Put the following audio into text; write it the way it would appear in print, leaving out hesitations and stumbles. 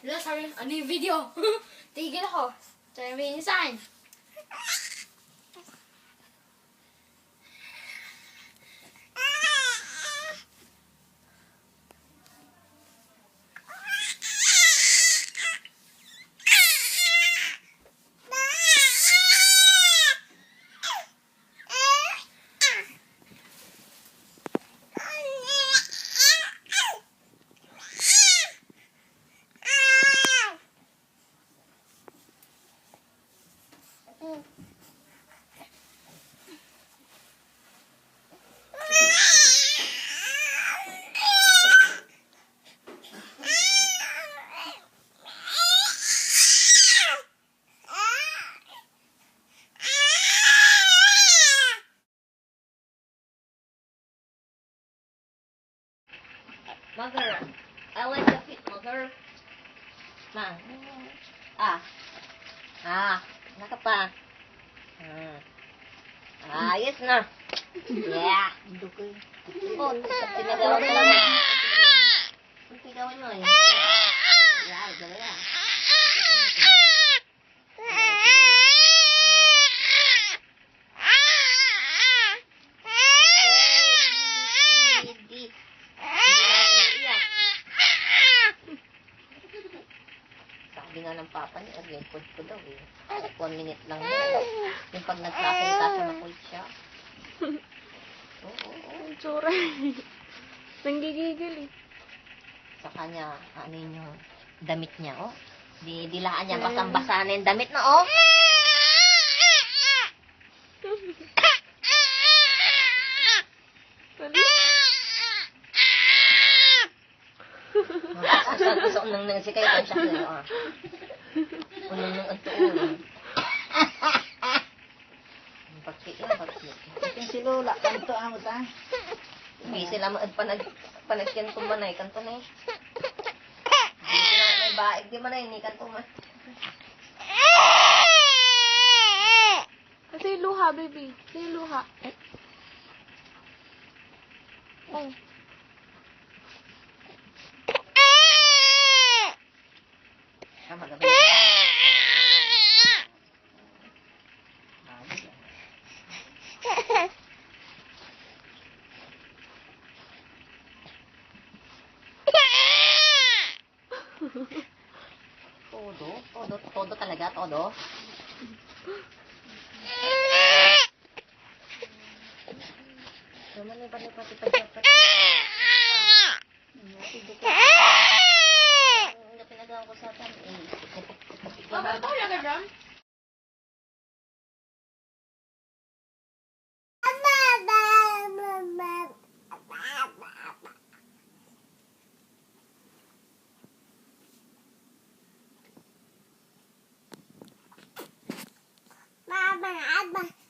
Wala, sabi, ano yung video? Tigil ako. Sabi niya sa akin. Mother, I like the feet, mother. Ma. Naka pa. Ayos na. Yeah. Oh, tinagawan mo lang. Tinagawan mo eh. Yeah, gano'n na. Sabi nga ng papa niya, record ko daw eh. 1 minute lang daw. Yung pag nagsasalita siya, makulit siya. Oo. Ang tsura. Nanggigigil eh. Sa kanya, ano yung damit niya, oh. Dilaan niya, basang-basa na yung damit na, oh. Sa unang nang sikay ko siya kayo, ah. Unang nang atuon. Pagkik. Yung si Lola, kanto ang uta. Hindi sila panagyan ko manay, kanto na eh. Hindi sila may baig, di manay, ni kanto man. Kasi yung luha, baby. Kasi yung luha. Oh. Tama gabi. Todo talaga, todo. Naman yung pati pagdapat. Hindi pinagawa ko sa atin. Bakit ko talaga dyan? Mama.